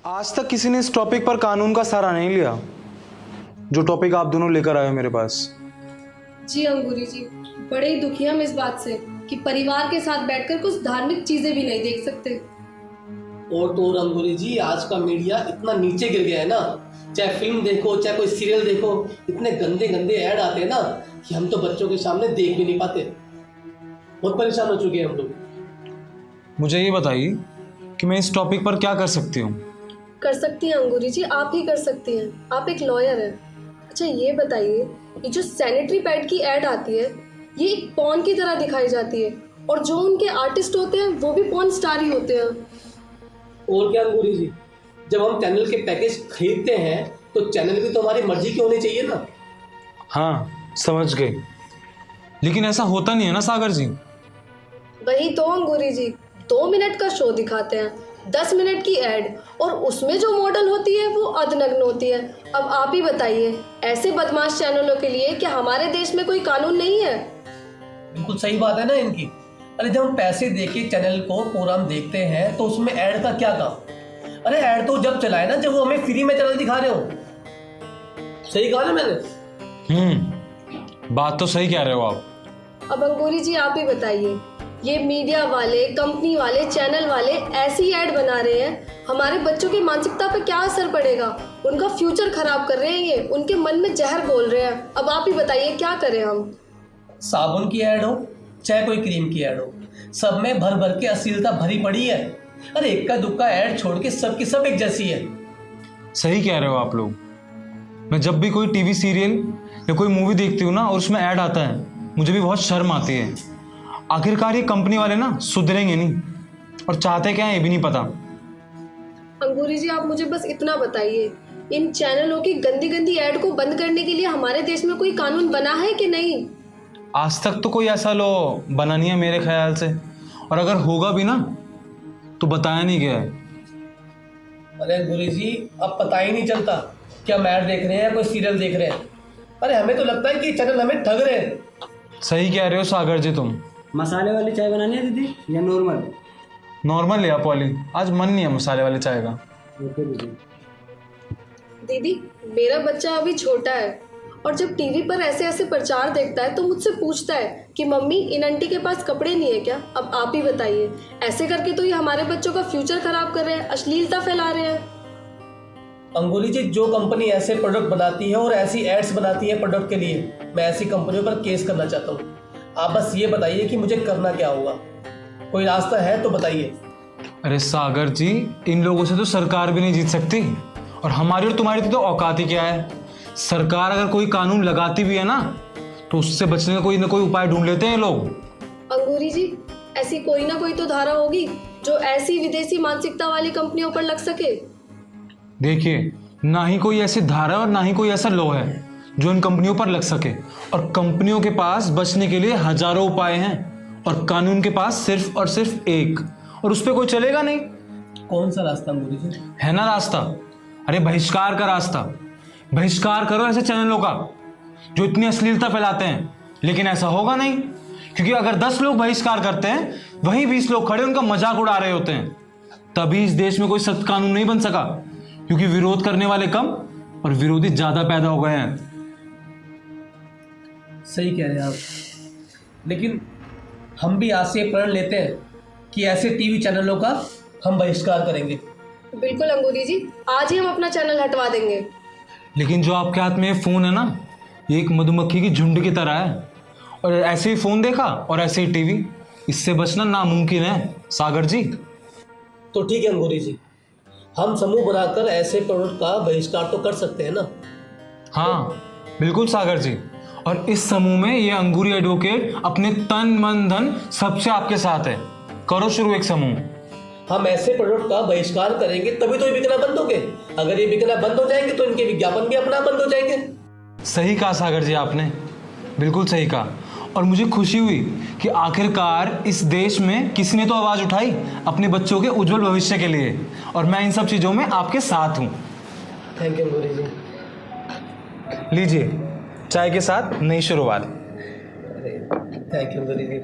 आज तक किसी ने इस टॉपिक पर कानून का सहारा नहीं लिया, जो टॉपिक आप दोनों लेकर आए हो मेरे पास। जी अंगूरी जी, बड़े ही दुखी हम इस बात से कि परिवार के साथ बैठकर कुछ धार्मिक चीजें भी नहीं देख सकते। और तो और अंगूरी जी, आज का मीडिया इतना नीचे गिर गया है ना, चाहे फिल्म देखो चाहे कोई सीरियल देखो, इतने गंदे गंदे ऐड आते हैं ना कि हम तो बच्चों के सामने देख भी नहीं पाते। बहुत परेशान हो चुके हैं हम लोग। मुझे ये बताइए कि मैं इस टॉपिक पर क्या कर सकती हूँ। कर सकती हैं अंगूरी जी, आप ही कर सकती हैं, आप एक लॉयर हैं। अच्छा ये बताइए, ये जो सैनिटरी पैड की ऐड आती है ये एक पॉर्न की तरह दिखाई जाती है, और जो उनके आर्टिस्ट होते हैं वो भी पॉर्न स्टार ही होते हैं। और क्या अंगूरी जी, जब हम चैनल के पैकेज खरीदते हैं तो चैनल भी तो हमारी मर्जी की होनी चाहिए ना। हाँ समझ गए, लेकिन ऐसा होता नहीं है ना सागर जी। वही तो अंगूरी जी, 2 मिनट का शो दिखाते हैं, 10 मिनट की ऐड, और उसमें जो मॉडल होती है वो अधनग्न होती है। अब आप ही बताइए, ऐसे बदमाश चैनलों के लिए क्या हमारे देश में कोई कानून नहीं है? बिल्कुल सही बात है ना इनकी। अरे जब हम पैसे देके चैनल को प्रोग्राम देखते हैं तो उसमें ऐड का क्या काम। अरे ऐड तो जब चलाए ना जब वो हमें फ्री में चैनल दिखा रहे हो। सही कहा ना मैंने? बात तो सही कह रहे हो आप। अब अंगूरी जी आप ही बताइए, ये मीडिया वाले, कंपनी वाले, चैनल वाले ऐसी ऐड बना रहे हैं, हमारे बच्चों की मानसिकता पे क्या असर पड़ेगा? उनका फ्यूचर खराब कर रहे हैं, ये उनके मन में जहर घोल रहे हैं। अब आप ही बताइए क्या करें हम? साबुन की ऐड हो चाहे कोई क्रीम की ऐड हो, सब में भर भर के अश्लीलता भरी पड़ी है। अरे इक्का दुक्का ऐड छोड़ के सब की सब एक जैसी है। सही कह रहे हो आप लोग। मैं जब भी कोई टीवी सीरियल या कोई मूवी देखती हूँ ना और उसमें ऐड आता है, मुझे भी बहुत शर्म आती है। आखिरकार ये कंपनी वाले ना सुधरेंगे नहीं, और चाहते क्या है ये भी नहीं पता। अंगूरी जी आप मुझे बस इतना बताइए, इन चैनलों की गंदी गंदी ऐड को बंद करने के लिए हमारे देश में कोई कानून बना है कि नहीं? आज तक तो कोई ऐसा लॉ बना नहीं है मेरे ख्याल से, और अगर होगा भी ना तो बताया नहीं गया है। अरे गुरु जी, अब पता ही नहीं चलता क्या हम ऐड देख रहे हैं या कोई सीरियल देख रहे हैं। अरे हमें तो लगता है कि चैनल हमें ठग रहे हैं। सही कह रहे हो सागर जी तुम। मसाले वाली चाय बनानी है दीदी या नॉर्मल? नॉर्मल ले आप वाली, आज मन नहीं है मसाले वाले चाय का। ओके दीदी। दीदी मेरा बच्चा अभी छोटा है, और जब टीवी पर ऐसे ऐसे प्रचार देखता है तो मुझसे पूछता है कि मम्मी इन आंटी के पास कपड़े नहीं है क्या? अब आप ही बताइए, ऐसे करके तो ये हमारे बच्चों का फ्यूचर खराब कर रहे हैं, अश्लीलता फैला रहे हैं। अंगूरी जी, जो कंपनी ऐसे प्रोडक्ट बनाती है और ऐसी एड्स बनाती है प्रोडक्ट के लिए, मैं ऐसी कंपनियों पर केस करना चाहता हूँ। आप बस ये बताइए कि मुझे करना क्या होगा, कोई रास्ता है तो बताइए। अरे सागर जी, इन लोगों से तो सरकार भी नहीं जीत सकती, और हमारी और तुम्हारी तो औकात ही क्या है। सरकार अगर कोई कानून लगाती भी है ना तो उससे बचने का कोई ना कोई उपाय ढूंढ लेते हैं लोग। अंगूरी जी, ऐसी कोई ना कोई तो धारा होगी जो ऐसी विदेशी मानसिकता वाली कंपनियों पर लग सके। देखिए, ना ही कोई ऐसी धारा और ना ही कोई ऐसा लॉ है जो इन कंपनियों पर लग सके, और कंपनियों के पास बचने के लिए हजारों उपाय हैं, और कानून के पास सिर्फ और सिर्फ एक, और उस पर कोई चलेगा नहीं। कौन सा रास्ता अंगूरी जी? है ना रास्ता, अरे बहिष्कार का रास्ता। बहिष्कार करो ऐसे चैनलों का जो इतनी अश्लीलता फैलाते हैं। लेकिन ऐसा होगा नहीं, क्योंकि अगर 10 लोग बहिष्कार करते हैं, वहीं 20 लोग खड़े उनका मजाक उड़ा रहे होते हैं। तभी इस देश में कोई सख्त कानून नहीं बन सका, क्योंकि विरोध करने वाले कम और विरोधी ज्यादा पैदा हो गए हैं। सही कह रहे हैं आप, लेकिन हम भी आज से प्रण लेते हैं कि ऐसे टीवी चैनलों का हम बहिष्कार करेंगे। बिल्कुल अंगूरी जी, आज ही हम अपना चैनल हटवा देंगे। लेकिन जो आपके हाथ में ये फोन है ना, ये एक मधुमक्खी की झुंड की तरह है, और ऐसे ही फोन देखा और ऐसे ही टीवी, इससे बचना नामुमकिन है सागर जी। तो ठीक है अंगूरी जी, हम समूह बनाकर ऐसे प्रोडक्ट का बहिष्कार तो कर सकते हैं ना? हाँ बिल्कुल सागर जी, और इस समूह में ये अंगूरी एडवोकेट अपने तन मन धन सबसे आपके साथ है। करो शुरू एक समूह। हम ऐसे प्रोडक्ट का बहिष्कार करेंगे तभी तो ये बिकना बंद होंगे। अगर ये बिकना बंद हो जाएंगे तो इनके विज्ञापन भी अपना बंद हो जाएंगे। सही कहा सागर जी आपने, बिल्कुल सही कहा। और मुझे खुशी हुई कि आखिरकार इस देश में किसी ने तो आवाज उठाई अपने बच्चों के उज्जवल भविष्य के लिए, और मैं इन सब चीजों में आपके साथ हूँ। Thank you Angoori ji. लीजिए चाय के साथ नई शुरुआत। Thank you Angoori ji.